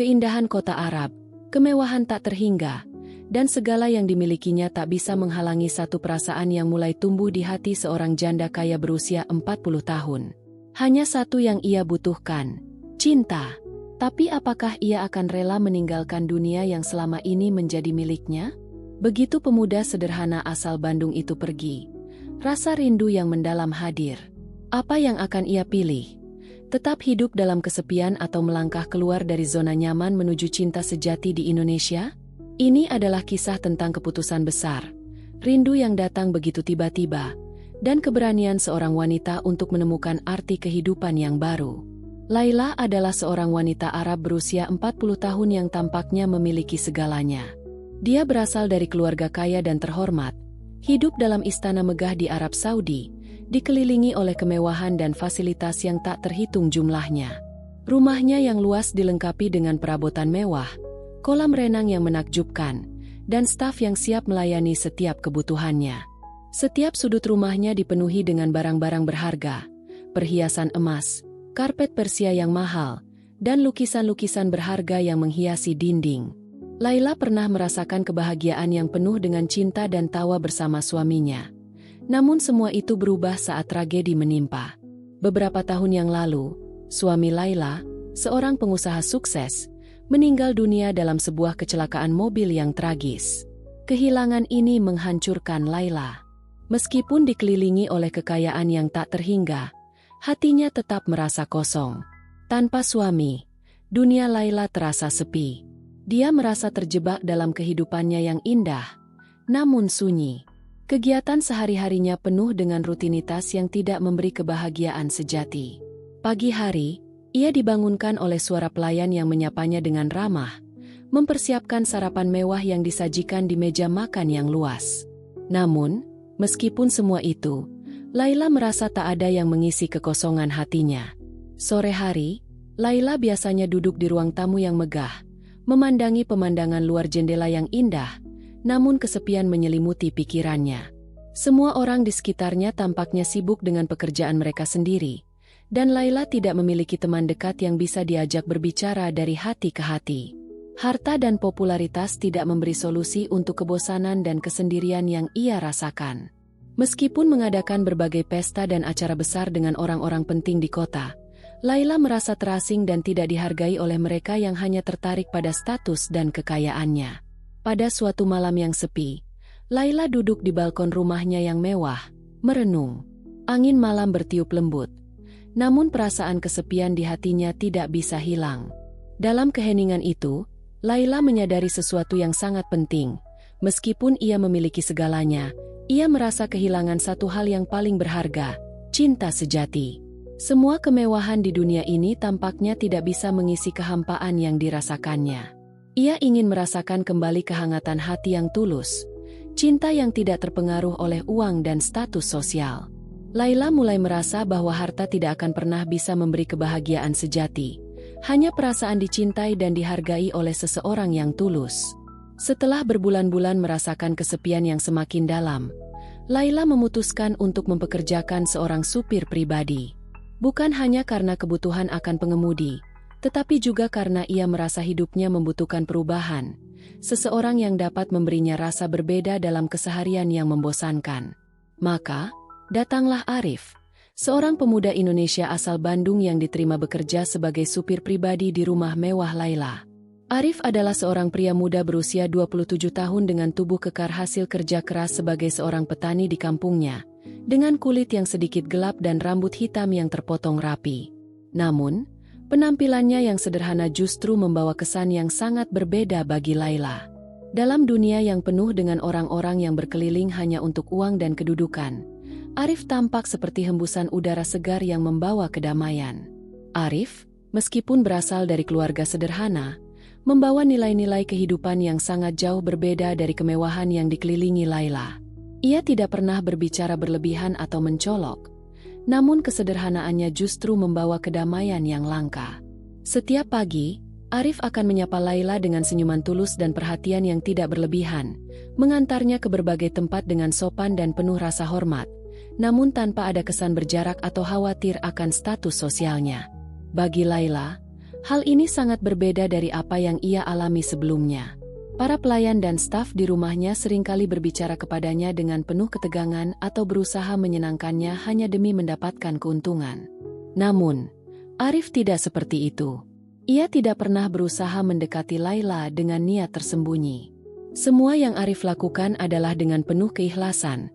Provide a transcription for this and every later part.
keindahan kota Arab, kemewahan tak terhingga, dan segala yang dimilikinya tak bisa menghalangi satu perasaan yang mulai tumbuh di hati seorang janda kaya berusia 40 tahun. Hanya satu yang ia butuhkan, cinta. Tapi apakah ia akan rela meninggalkan dunia yang selama ini menjadi miliknya? Begitu pemuda sederhana asal Bandung itu pergi, rasa rindu yang mendalam hadir. Apa yang akan ia pilih? Tetap hidup dalam kesepian atau melangkah keluar dari zona nyaman menuju cinta sejati di Indonesia? Ini adalah kisah tentang keputusan besar, rindu yang datang begitu tiba-tiba, dan keberanian seorang wanita untuk menemukan arti kehidupan yang baru. Laila adalah seorang wanita Arab berusia 40 tahun yang tampaknya memiliki segalanya. Dia berasal dari keluarga kaya dan terhormat, hidup dalam istana megah di Arab Saudi, dikelilingi oleh kemewahan dan fasilitas yang tak terhitung jumlahnya. Rumahnya yang luas dilengkapi dengan perabotan mewah, kolam renang yang menakjubkan, dan staf yang siap melayani setiap kebutuhannya. Setiap sudut rumahnya dipenuhi dengan barang-barang berharga, perhiasan emas, karpet Persia yang mahal, dan lukisan-lukisan berharga yang menghiasi dinding. Laila pernah merasakan kebahagiaan yang penuh dengan cinta dan tawa bersama suaminya. Namun semua itu berubah saat tragedi menimpa. Beberapa tahun yang lalu, suami Laila, seorang pengusaha sukses, meninggal dunia dalam sebuah kecelakaan mobil yang tragis. Kehilangan ini menghancurkan Laila. Meskipun dikelilingi oleh kekayaan yang tak terhingga, hatinya tetap merasa kosong. Tanpa suami, dunia Laila terasa sepi. Dia merasa terjebak dalam kehidupannya yang indah, namun sunyi. Kegiatan sehari-harinya penuh dengan rutinitas yang tidak memberi kebahagiaan sejati. Pagi hari, ia dibangunkan oleh suara pelayan yang menyapanya dengan ramah, mempersiapkan sarapan mewah yang disajikan di meja makan yang luas. Namun, meskipun semua itu, Laila merasa tak ada yang mengisi kekosongan hatinya. Sore hari, Laila biasanya duduk di ruang tamu yang megah, memandangi pemandangan luar jendela yang indah, namun kesepian menyelimuti pikirannya. Semua orang di sekitarnya tampaknya sibuk dengan pekerjaan mereka sendiri, dan Laila tidak memiliki teman dekat yang bisa diajak berbicara dari hati ke hati. Harta dan popularitas tidak memberi solusi untuk kebosanan dan kesendirian yang ia rasakan. Meskipun mengadakan berbagai pesta dan acara besar dengan orang-orang penting di kota, Laila merasa terasing dan tidak dihargai oleh mereka yang hanya tertarik pada status dan kekayaannya. Pada suatu malam yang sepi, Laila duduk di balkon rumahnya yang mewah, merenung. Angin malam bertiup lembut, namun perasaan kesepian di hatinya tidak bisa hilang. Dalam keheningan itu, Laila menyadari sesuatu yang sangat penting. Meskipun ia memiliki segalanya, ia merasa kehilangan satu hal yang paling berharga, cinta sejati. Semua kemewahan di dunia ini tampaknya tidak bisa mengisi kehampaan yang dirasakannya. Ia ingin merasakan kembali kehangatan hati yang tulus, cinta yang tidak terpengaruh oleh uang dan status sosial. Laila mulai merasa bahwa harta tidak akan pernah bisa memberi kebahagiaan sejati. Hanya perasaan dicintai dan dihargai oleh seseorang yang tulus. Setelah berbulan-bulan merasakan kesepian yang semakin dalam, Laila memutuskan untuk mempekerjakan seorang supir pribadi. Bukan hanya karena kebutuhan akan pengemudi, tetapi juga karena ia merasa hidupnya membutuhkan perubahan. Seseorang yang dapat memberinya rasa berbeda dalam keseharian yang membosankan. Maka, datanglah Arif, seorang pemuda Indonesia asal Bandung yang diterima bekerja sebagai supir pribadi di rumah mewah Laila. Arif adalah seorang pria muda berusia 27 tahun dengan tubuh kekar hasil kerja keras sebagai seorang petani di kampungnya, dengan kulit yang sedikit gelap dan rambut hitam yang terpotong rapi. Namun, penampilannya yang sederhana justru membawa kesan yang sangat berbeda bagi Laila. Dalam dunia yang penuh dengan orang-orang yang berkeliling hanya untuk uang dan kedudukan, Arif tampak seperti hembusan udara segar yang membawa kedamaian. Arif, meskipun berasal dari keluarga sederhana, membawa nilai-nilai kehidupan yang sangat jauh berbeda dari kemewahan yang dikelilingi Laila. Ia tidak pernah berbicara berlebihan atau mencolok, namun kesederhanaannya justru membawa kedamaian yang langka. Setiap pagi, Arif akan menyapa Laila dengan senyuman tulus dan perhatian yang tidak berlebihan, mengantarnya ke berbagai tempat dengan sopan dan penuh rasa hormat, namun tanpa ada kesan berjarak atau khawatir akan status sosialnya. Bagi Laila, Hal ini sangat berbeda dari apa yang ia alami sebelumnya. Para pelayan dan staf di rumahnya seringkali berbicara kepadanya dengan penuh ketegangan atau berusaha menyenangkannya hanya demi mendapatkan keuntungan. Namun, Arif tidak seperti itu. Ia tidak pernah berusaha mendekati Laila dengan niat tersembunyi. Semua yang Arif lakukan adalah dengan penuh keikhlasan,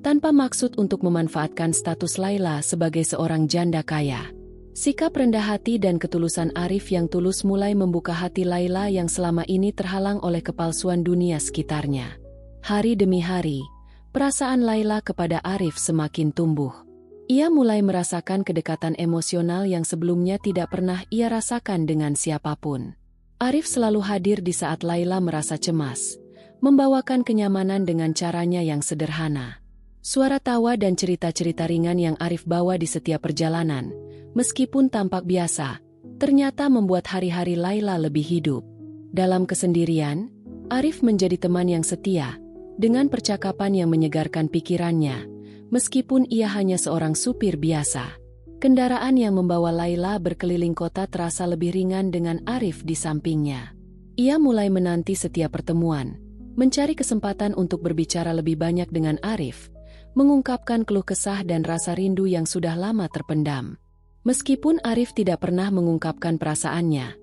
tanpa maksud untuk memanfaatkan status Laila sebagai seorang janda kaya. Sikap rendah hati dan ketulusan Arif yang tulus mulai membuka hati Laila yang selama ini terhalang oleh kepalsuan dunia sekitarnya. Hari demi hari, perasaan Laila kepada Arif semakin tumbuh. Ia mulai merasakan kedekatan emosional yang sebelumnya tidak pernah ia rasakan dengan siapapun. Arif selalu hadir di saat Laila merasa cemas, membawakan kenyamanan dengan caranya yang sederhana. Suara tawa dan cerita-cerita ringan yang Arif bawa di setiap perjalanan, meskipun tampak biasa, ternyata membuat hari-hari Laila lebih hidup. Dalam kesendirian, Arif menjadi teman yang setia, dengan percakapan yang menyegarkan pikirannya, meskipun ia hanya seorang supir biasa. Kendaraan yang membawa Laila berkeliling kota terasa lebih ringan dengan Arif di sampingnya. Ia mulai menanti setiap pertemuan, mencari kesempatan untuk berbicara lebih banyak dengan Arif, mengungkapkan keluh kesah dan rasa rindu yang sudah lama terpendam. Meskipun Arif tidak pernah mengungkapkan perasaannya,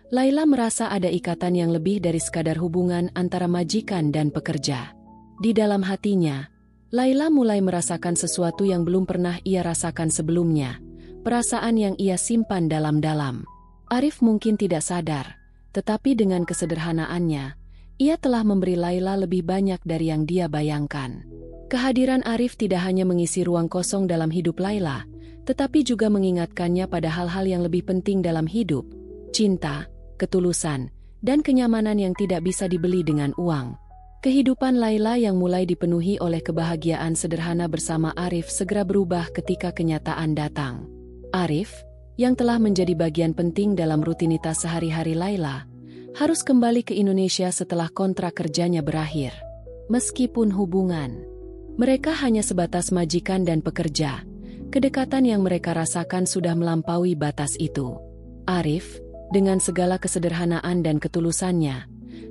Laila merasa ada ikatan yang lebih dari sekadar hubungan antara majikan dan pekerja. Di dalam hatinya, Laila mulai merasakan sesuatu yang belum pernah ia rasakan sebelumnya, perasaan yang ia simpan dalam-dalam. Arif mungkin tidak sadar, tetapi dengan kesederhanaannya, ia telah memberi Laila lebih banyak dari yang dia bayangkan. Kehadiran Arif tidak hanya mengisi ruang kosong dalam hidup Laila, tetapi juga mengingatkannya pada hal-hal yang lebih penting dalam hidup, cinta, ketulusan, dan kenyamanan yang tidak bisa dibeli dengan uang. Kehidupan Laila yang mulai dipenuhi oleh kebahagiaan sederhana bersama Arif segera berubah ketika kenyataan datang. Arif, yang telah menjadi bagian penting dalam rutinitas sehari-hari Laila, harus kembali ke Indonesia setelah kontrak kerjanya berakhir. Meskipun hubungan mereka hanya sebatas majikan dan pekerja, kedekatan yang mereka rasakan sudah melampaui batas itu. Arif, dengan segala kesederhanaan dan ketulusannya,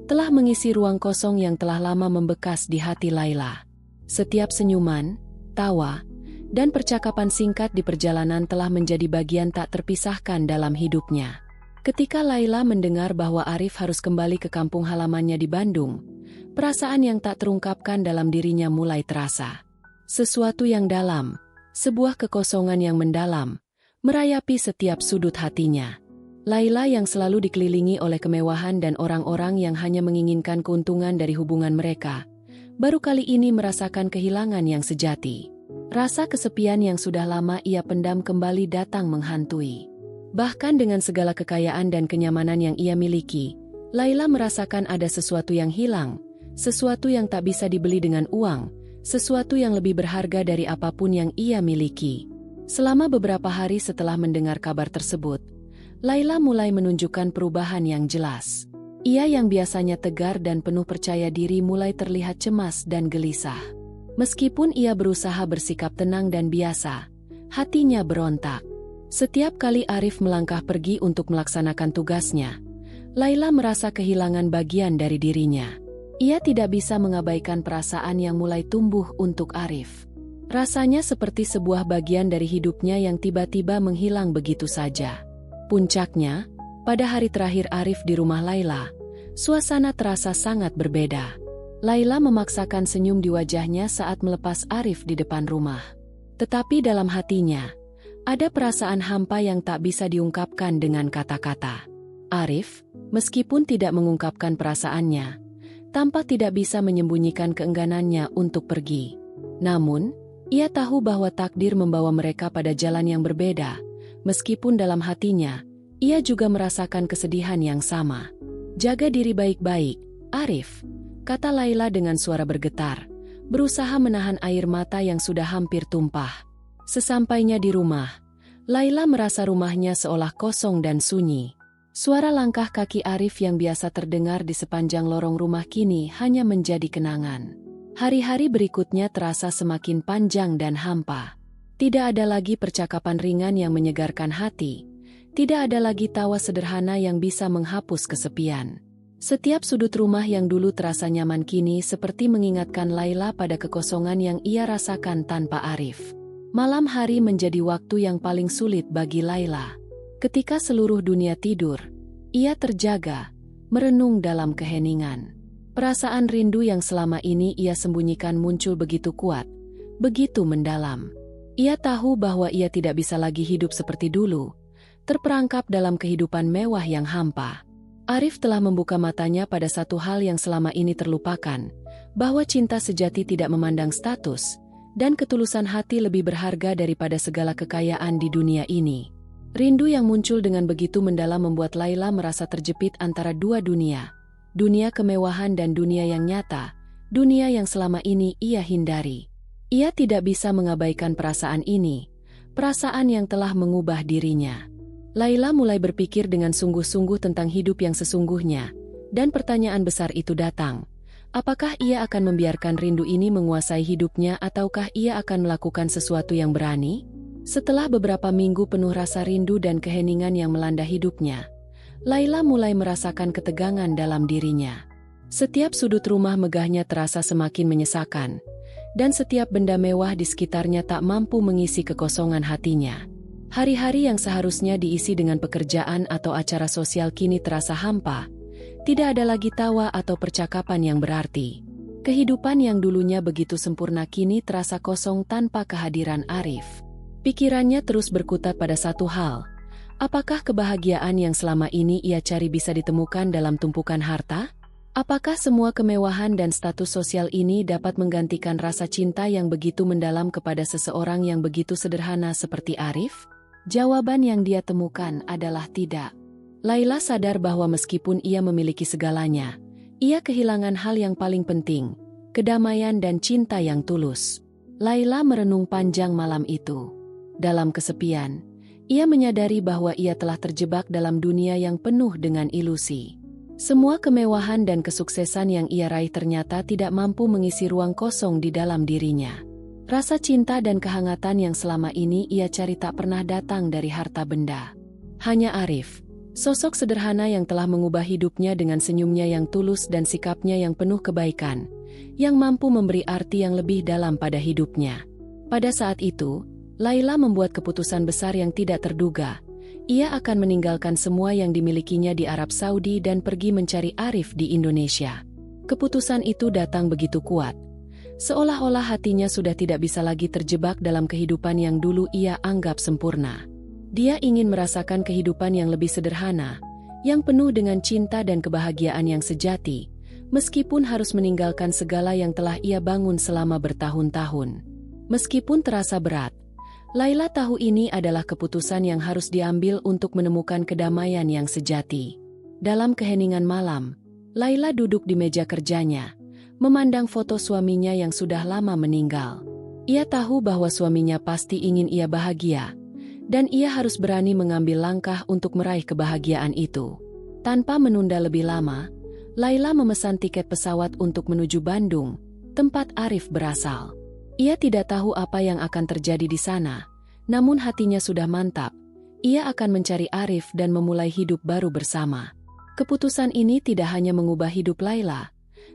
telah mengisi ruang kosong yang telah lama membekas di hati Laila. Setiap senyuman, tawa, dan percakapan singkat di perjalanan telah menjadi bagian tak terpisahkan dalam hidupnya. Ketika Laila mendengar bahwa Arif harus kembali ke kampung halamannya di Bandung, perasaan yang tak terungkapkan dalam dirinya mulai terasa. Sesuatu yang dalam, sebuah kekosongan yang mendalam, merayapi setiap sudut hatinya. Laila yang selalu dikelilingi oleh kemewahan dan orang-orang yang hanya menginginkan keuntungan dari hubungan mereka, baru kali ini merasakan kehilangan yang sejati. Rasa kesepian yang sudah lama ia pendam kembali datang menghantui. Bahkan dengan segala kekayaan dan kenyamanan yang ia miliki, Laila merasakan ada sesuatu yang hilang, sesuatu yang tak bisa dibeli dengan uang, sesuatu yang lebih berharga dari apapun yang ia miliki. Selama beberapa hari setelah mendengar kabar tersebut, Laila mulai menunjukkan perubahan yang jelas. Ia yang biasanya tegar dan penuh percaya diri mulai terlihat cemas dan gelisah. Meskipun ia berusaha bersikap tenang dan biasa, hatinya berontak. Setiap kali Arif melangkah pergi untuk melaksanakan tugasnya, Laila merasa kehilangan bagian dari dirinya. Ia tidak bisa mengabaikan perasaan yang mulai tumbuh untuk Arif. Rasanya seperti sebuah bagian dari hidupnya yang tiba-tiba menghilang begitu saja. Puncaknya, pada hari terakhir Arif di rumah Laila, suasana terasa sangat berbeda. Laila memaksakan senyum di wajahnya saat melepas Arif di depan rumah. Tetapi dalam hatinya, ada perasaan hampa yang tak bisa diungkapkan dengan kata-kata. Arif, meskipun tidak mengungkapkan perasaannya, tampak tidak bisa menyembunyikan keengganannya untuk pergi. Namun, ia tahu bahwa takdir membawa mereka pada jalan yang berbeda, meskipun dalam hatinya, ia juga merasakan kesedihan yang sama. "Jaga diri baik-baik, Arif," kata Laila dengan suara bergetar, berusaha menahan air mata yang sudah hampir tumpah. Sesampainya di rumah, Laila merasa rumahnya seolah kosong dan sunyi. Suara langkah kaki Arif yang biasa terdengar di sepanjang lorong rumah kini hanya menjadi kenangan. Hari-hari berikutnya terasa semakin panjang dan hampa. Tidak ada lagi percakapan ringan yang menyegarkan hati, Tidak ada lagi tawa sederhana yang bisa menghapus kesepian. Setiap sudut rumah yang dulu terasa nyaman kini seperti mengingatkan Laila pada kekosongan yang ia rasakan tanpa Arif. Malam hari menjadi waktu yang paling sulit bagi Laila. Ketika seluruh dunia tidur, ia terjaga, merenung dalam keheningan. Perasaan rindu yang selama ini ia sembunyikan muncul begitu kuat, begitu mendalam. Ia tahu bahwa ia tidak bisa lagi hidup seperti dulu, terperangkap dalam kehidupan mewah yang hampa. Arif telah membuka matanya pada satu hal yang selama ini terlupakan, bahwa cinta sejati tidak memandang status, dan ketulusan hati lebih berharga daripada segala kekayaan di dunia ini. Rindu yang muncul dengan begitu mendalam membuat Laila merasa terjepit antara dua dunia. Dunia kemewahan dan dunia yang nyata, dunia yang selama ini ia hindari. Ia tidak bisa mengabaikan perasaan ini, perasaan yang telah mengubah dirinya. Laila mulai berpikir dengan sungguh-sungguh tentang hidup yang sesungguhnya, dan pertanyaan besar itu datang. Apakah ia akan membiarkan rindu ini menguasai hidupnya ataukah ia akan melakukan sesuatu yang berani? Setelah beberapa minggu penuh rasa rindu dan keheningan yang melanda hidupnya, Laila mulai merasakan ketegangan dalam dirinya. Setiap sudut rumah megahnya terasa semakin menyesakan, dan setiap benda mewah di sekitarnya tak mampu mengisi kekosongan hatinya. Hari-hari yang seharusnya diisi dengan pekerjaan atau acara sosial kini terasa hampa. Tidak ada lagi tawa atau percakapan yang berarti. Kehidupan yang dulunya begitu sempurna kini terasa kosong tanpa kehadiran Arif. Pikirannya terus berkutat pada satu hal. Apakah kebahagiaan yang selama ini ia cari bisa ditemukan dalam tumpukan harta? Apakah semua kemewahan dan status sosial ini dapat menggantikan rasa cinta yang begitu mendalam kepada seseorang yang begitu sederhana seperti Arif? Jawaban yang dia temukan adalah tidak. Laila sadar bahwa meskipun ia memiliki segalanya, ia kehilangan hal yang paling penting, kedamaian dan cinta yang tulus. Laila merenung panjang malam itu. Dalam kesepian, ia menyadari bahwa ia telah terjebak dalam dunia yang penuh dengan ilusi. Semua kemewahan dan kesuksesan yang ia raih ternyata tidak mampu mengisi ruang kosong di dalam dirinya. Rasa cinta dan kehangatan yang selama ini ia cari tak pernah datang dari harta benda. Hanya Arif, sosok sederhana yang telah mengubah hidupnya dengan senyumnya yang tulus dan sikapnya yang penuh kebaikan, yang mampu memberi arti yang lebih dalam pada hidupnya. Pada saat itu, Laila membuat keputusan besar yang tidak terduga. Ia akan meninggalkan semua yang dimilikinya di Arab Saudi dan pergi mencari Arif di Indonesia. Keputusan itu datang begitu kuat. Seolah-olah hatinya sudah tidak bisa lagi terjebak dalam kehidupan yang dulu ia anggap sempurna. Dia ingin merasakan kehidupan yang lebih sederhana, yang penuh dengan cinta dan kebahagiaan yang sejati, meskipun harus meninggalkan segala yang telah ia bangun selama bertahun-tahun. Meskipun terasa berat, Laila tahu ini adalah keputusan yang harus diambil untuk menemukan kedamaian yang sejati. Dalam keheningan malam, Laila duduk di meja kerjanya, memandang foto suaminya yang sudah lama meninggal. Ia tahu bahwa suaminya pasti ingin ia bahagia, dan ia harus berani mengambil langkah untuk meraih kebahagiaan itu. Tanpa menunda lebih lama, Laila memesan tiket pesawat untuk menuju Bandung, tempat Arif berasal. Ia tidak tahu apa yang akan terjadi di sana, namun hatinya sudah mantap. Ia akan mencari Arif dan memulai hidup baru bersama. Keputusan ini tidak hanya mengubah hidup Laila,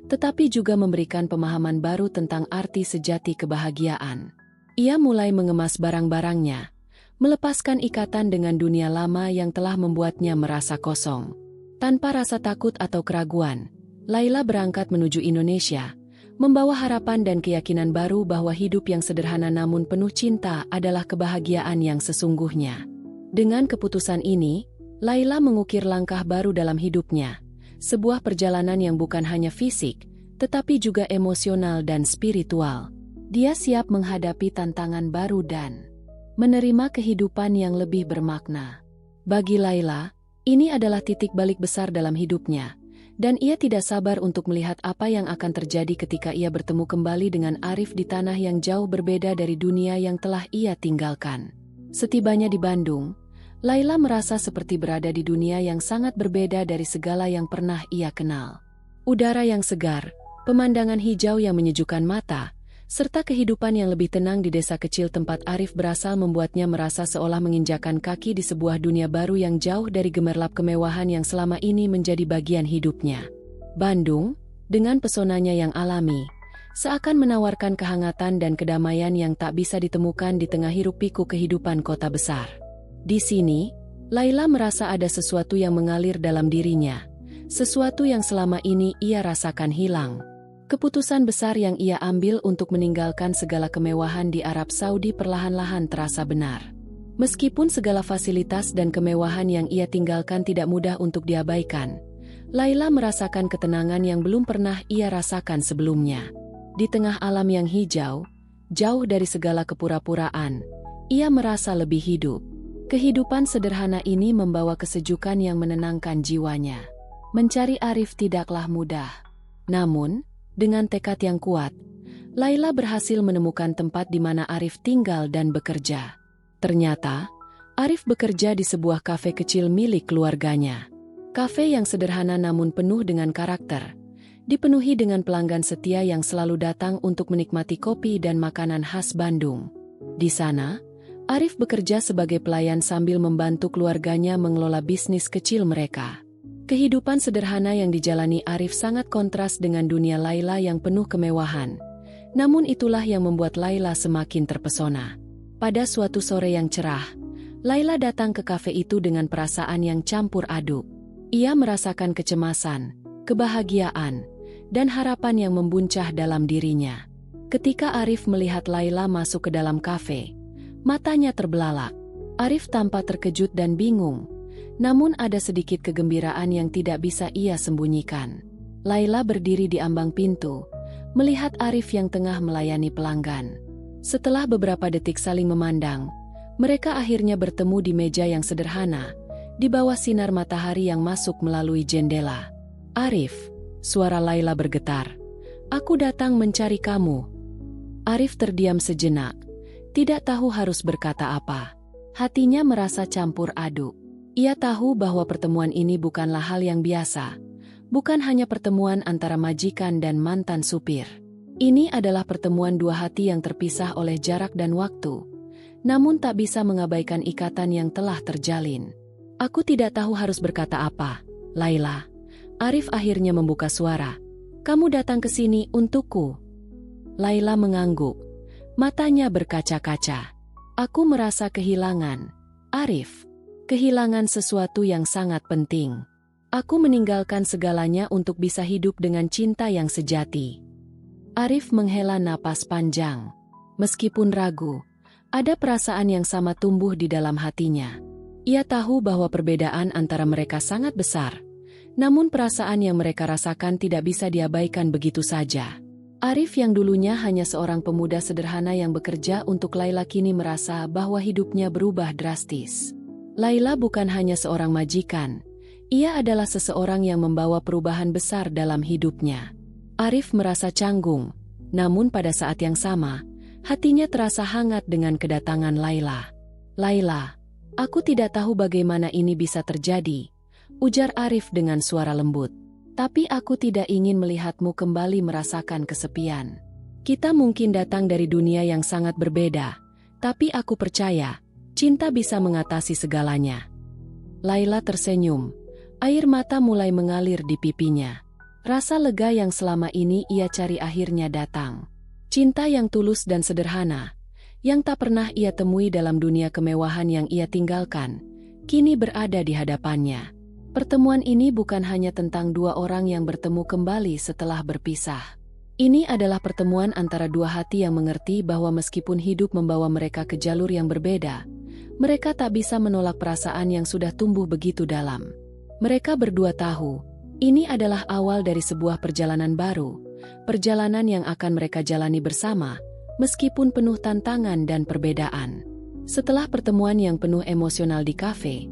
tetapi juga memberikan pemahaman baru tentang arti sejati kebahagiaan. Ia mulai mengemas barang-barangnya, melepaskan ikatan dengan dunia lama yang telah membuatnya merasa kosong. Tanpa rasa takut atau keraguan, Laila berangkat menuju Indonesia, membawa harapan dan keyakinan baru bahwa hidup yang sederhana namun penuh cinta adalah kebahagiaan yang sesungguhnya. Dengan keputusan ini, Laila mengukir langkah baru dalam hidupnya. Sebuah perjalanan yang bukan hanya fisik, tetapi juga emosional dan spiritual. Dia siap menghadapi tantangan baru dan menerima kehidupan yang lebih bermakna. Bagi Laila, ini adalah titik balik besar dalam hidupnya, dan ia tidak sabar untuk melihat apa yang akan terjadi ketika ia bertemu kembali dengan Arif di tanah yang jauh berbeda dari dunia yang telah ia tinggalkan. Setibanya di Bandung, Laila merasa seperti berada di dunia yang sangat berbeda dari segala yang pernah ia kenal. Udara yang segar, pemandangan hijau yang menyejukkan mata, serta kehidupan yang lebih tenang di desa kecil tempat Arif berasal membuatnya merasa seolah menginjakan kaki di sebuah dunia baru yang jauh dari gemerlap kemewahan yang selama ini menjadi bagian hidupnya. Bandung, dengan pesonanya yang alami, seakan menawarkan kehangatan dan kedamaian yang tak bisa ditemukan di tengah hiruk-pikuk kehidupan kota besar. Di sini, Laila merasa ada sesuatu yang mengalir dalam dirinya, sesuatu yang selama ini ia rasakan hilang. Keputusan besar yang ia ambil untuk meninggalkan segala kemewahan di Arab Saudi perlahan-lahan terasa benar. Meskipun segala fasilitas dan kemewahan yang ia tinggalkan tidak mudah untuk diabaikan, Laila merasakan ketenangan yang belum pernah ia rasakan sebelumnya. Di tengah alam yang hijau, jauh dari segala kepura-puraan, ia merasa lebih hidup. Kehidupan sederhana ini membawa kesejukan yang menenangkan jiwanya. Mencari Arif tidaklah mudah. Namun, dengan tekad yang kuat, Laila berhasil menemukan tempat di mana Arif tinggal dan bekerja. Ternyata, Arif bekerja di sebuah kafe kecil milik keluarganya. Kafe yang sederhana namun penuh dengan karakter, dipenuhi dengan pelanggan setia yang selalu datang untuk menikmati kopi dan makanan khas Bandung. Di sana, Arif bekerja sebagai pelayan sambil membantu keluarganya mengelola bisnis kecil mereka. Kehidupan sederhana yang dijalani Arif sangat kontras dengan dunia Laila yang penuh kemewahan. Namun itulah yang membuat Laila semakin terpesona. Pada suatu sore yang cerah, Laila datang ke kafe itu dengan perasaan yang campur aduk. Ia merasakan kecemasan, kebahagiaan, dan harapan yang membuncah dalam dirinya. Ketika Arif melihat Laila masuk ke dalam kafe, matanya terbelalak. Arif tampak terkejut dan bingung. Namun ada sedikit kegembiraan yang tidak bisa ia sembunyikan. Laila berdiri di ambang pintu, melihat Arif yang tengah melayani pelanggan. Setelah beberapa detik saling memandang, mereka akhirnya bertemu di meja yang sederhana, di bawah sinar matahari yang masuk melalui jendela. "Arif," suara Laila bergetar, "aku datang mencari kamu." Arif terdiam sejenak, tidak tahu harus berkata apa. Hatinya merasa campur aduk. Ia tahu bahwa pertemuan ini bukanlah hal yang biasa, bukan hanya pertemuan antara majikan dan mantan supir. Ini adalah pertemuan dua hati yang terpisah oleh jarak dan waktu, namun tak bisa mengabaikan ikatan yang telah terjalin. "Aku tidak tahu harus berkata apa, Laila." Arif akhirnya membuka suara. "Kamu datang ke sini untukku?" Laila mengangguk, matanya berkaca-kaca. "Aku merasa kehilangan, Arif. Kehilangan sesuatu yang sangat penting. Aku meninggalkan segalanya untuk bisa hidup dengan cinta yang sejati." Arif menghela napas panjang. Meskipun ragu, ada perasaan yang sama tumbuh di dalam hatinya. Ia tahu bahwa perbedaan antara mereka sangat besar, namun perasaan yang mereka rasakan tidak bisa diabaikan begitu saja. Arif yang dulunya hanya seorang pemuda sederhana yang bekerja untuk Laila kini merasa bahwa hidupnya berubah drastis. Laila bukan hanya seorang majikan, ia adalah seseorang yang membawa perubahan besar dalam hidupnya. Arif merasa canggung, namun pada saat yang sama, hatinya terasa hangat dengan kedatangan Laila. "Laila, aku tidak tahu bagaimana ini bisa terjadi," ujar Arif dengan suara lembut. "Tapi aku tidak ingin melihatmu kembali merasakan kesepian. Kita mungkin datang dari dunia yang sangat berbeda, tapi aku percaya, cinta bisa mengatasi segalanya." Laila tersenyum. Air mata mulai mengalir di pipinya. Rasa lega yang selama ini ia cari akhirnya datang. Cinta yang tulus dan sederhana, yang tak pernah ia temui dalam dunia kemewahan yang ia tinggalkan, kini berada di hadapannya. Pertemuan ini bukan hanya tentang dua orang yang bertemu kembali setelah berpisah. Ini adalah pertemuan antara dua hati yang mengerti bahwa meskipun hidup membawa mereka ke jalur yang berbeda, mereka tak bisa menolak perasaan yang sudah tumbuh begitu dalam. Mereka berdua tahu, ini adalah awal dari sebuah perjalanan baru, perjalanan yang akan mereka jalani bersama, meskipun penuh tantangan dan perbedaan. Setelah pertemuan yang penuh emosional di kafe,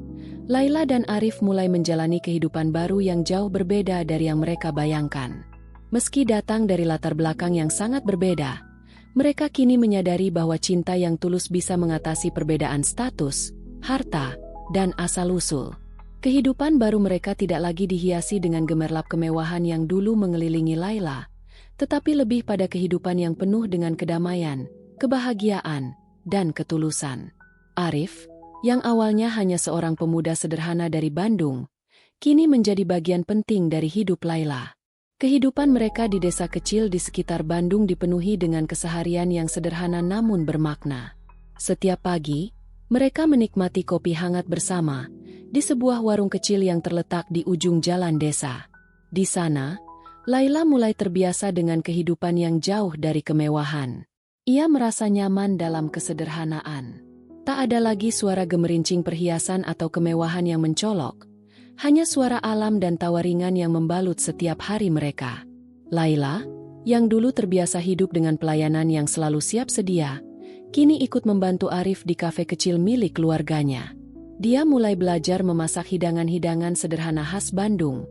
Laila dan Arif mulai menjalani kehidupan baru yang jauh berbeda dari yang mereka bayangkan. Meski datang dari latar belakang yang sangat berbeda, mereka kini menyadari bahwa cinta yang tulus bisa mengatasi perbedaan status, harta, dan asal-usul. Kehidupan baru mereka tidak lagi dihiasi dengan gemerlap kemewahan yang dulu mengelilingi Laila, tetapi lebih pada kehidupan yang penuh dengan kedamaian, kebahagiaan, dan ketulusan. Arif, yang awalnya hanya seorang pemuda sederhana dari Bandung, kini menjadi bagian penting dari hidup Laila. Kehidupan mereka di desa kecil di sekitar Bandung dipenuhi dengan keseharian yang sederhana namun bermakna. Setiap pagi, mereka menikmati kopi hangat bersama di sebuah warung kecil yang terletak di ujung jalan desa. Di sana, Laila mulai terbiasa dengan kehidupan yang jauh dari kemewahan. Ia merasa nyaman dalam kesederhanaan. Tak ada lagi suara gemerincing perhiasan atau kemewahan yang mencolok. Hanya suara alam dan tawa ringan yang membalut setiap hari mereka. Laila, yang dulu terbiasa hidup dengan pelayanan yang selalu siap sedia, kini ikut membantu Arif di kafe kecil milik keluarganya. Dia mulai belajar memasak hidangan-hidangan sederhana khas Bandung,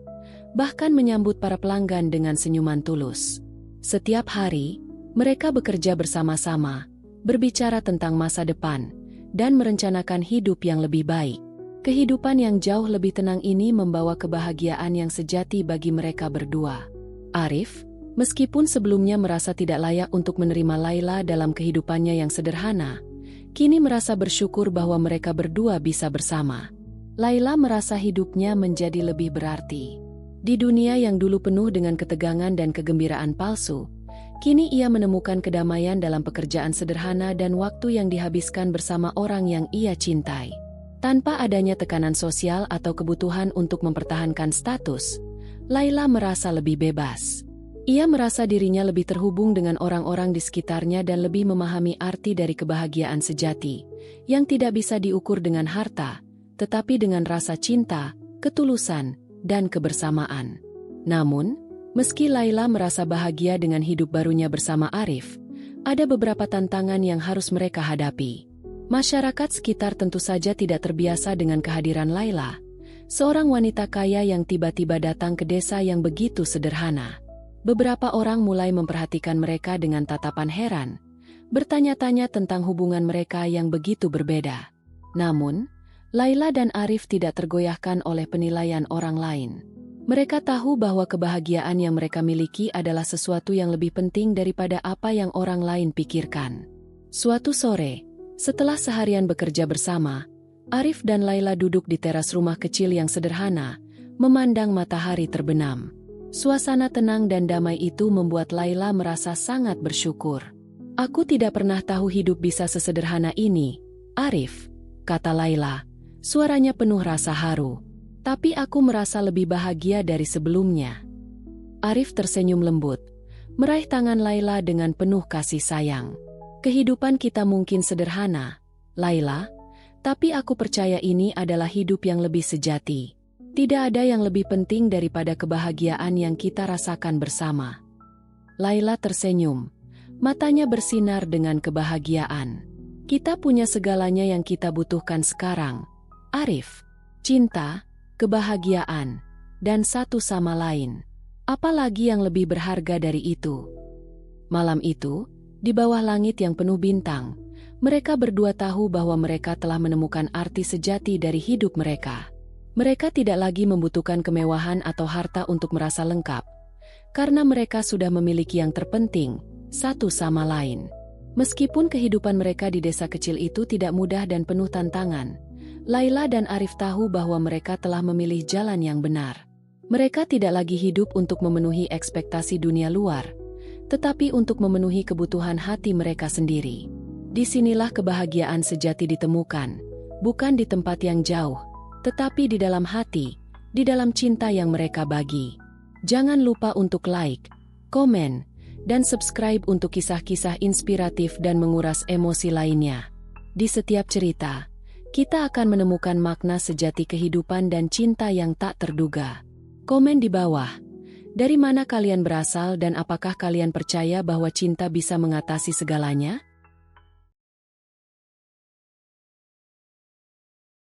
bahkan menyambut para pelanggan dengan senyuman tulus. Setiap hari, mereka bekerja bersama-sama, berbicara tentang masa depan, dan merencanakan hidup yang lebih baik. Kehidupan yang jauh lebih tenang ini membawa kebahagiaan yang sejati bagi mereka berdua. Arif, meskipun sebelumnya merasa tidak layak untuk menerima Laila dalam kehidupannya yang sederhana, kini merasa bersyukur bahwa mereka berdua bisa bersama. Laila merasa hidupnya menjadi lebih berarti. Di dunia yang dulu penuh dengan ketegangan dan kegembiraan palsu, kini ia menemukan kedamaian dalam pekerjaan sederhana dan waktu yang dihabiskan bersama orang yang ia cintai. Tanpa adanya tekanan sosial atau kebutuhan untuk mempertahankan status, Laila merasa lebih bebas. Ia merasa dirinya lebih terhubung dengan orang-orang di sekitarnya dan lebih memahami arti dari kebahagiaan sejati, yang tidak bisa diukur dengan harta, tetapi dengan rasa cinta, ketulusan, dan kebersamaan. Namun, meski Laila merasa bahagia dengan hidup barunya bersama Arif, ada beberapa tantangan yang harus mereka hadapi. Masyarakat sekitar tentu saja tidak terbiasa dengan kehadiran Laila, seorang wanita kaya yang tiba-tiba datang ke desa yang begitu sederhana. Beberapa orang mulai memperhatikan mereka dengan tatapan heran, bertanya-tanya tentang hubungan mereka yang begitu berbeda. Namun, Laila dan Arif tidak tergoyahkan oleh penilaian orang lain. Mereka tahu bahwa kebahagiaan yang mereka miliki adalah sesuatu yang lebih penting daripada apa yang orang lain pikirkan. Suatu sore, setelah seharian bekerja bersama, Arif dan Laila duduk di teras rumah kecil yang sederhana, memandang matahari terbenam. Suasana tenang dan damai itu membuat Laila merasa sangat bersyukur. "Aku tidak pernah tahu hidup bisa sesederhana ini, Arif," kata Laila. Suaranya penuh rasa haru. "Tapi aku merasa lebih bahagia dari sebelumnya." Arif tersenyum lembut, meraih tangan Laila dengan penuh kasih sayang. "Kehidupan kita mungkin sederhana, Laila, tapi aku percaya ini adalah hidup yang lebih sejati. Tidak ada yang lebih penting daripada kebahagiaan yang kita rasakan bersama." Laila tersenyum, matanya bersinar dengan kebahagiaan. "Kita punya segalanya yang kita butuhkan sekarang, Arif. Cinta, kebahagiaan, dan satu sama lain. Apalagi yang lebih berharga dari itu?" Malam itu, di bawah langit yang penuh bintang, mereka berdua tahu bahwa mereka telah menemukan arti sejati dari hidup mereka. Mereka tidak lagi membutuhkan kemewahan atau harta untuk merasa lengkap, karena mereka sudah memiliki yang terpenting, satu sama lain. Meskipun kehidupan mereka di desa kecil itu tidak mudah dan penuh tantangan, Laila dan Arif tahu bahwa mereka telah memilih jalan yang benar. Mereka tidak lagi hidup untuk memenuhi ekspektasi dunia luar, tetapi untuk memenuhi kebutuhan hati mereka sendiri. Disinilah kebahagiaan sejati ditemukan, bukan di tempat yang jauh, tetapi di dalam hati, di dalam cinta yang mereka bagi. Jangan lupa untuk like, komen, dan subscribe untuk kisah-kisah inspiratif dan menguras emosi lainnya. Di setiap cerita, kita akan menemukan makna sejati kehidupan dan cinta yang tak terduga. Komen di bawah. Dari mana kalian berasal dan apakah kalian percaya bahwa cinta bisa mengatasi segalanya?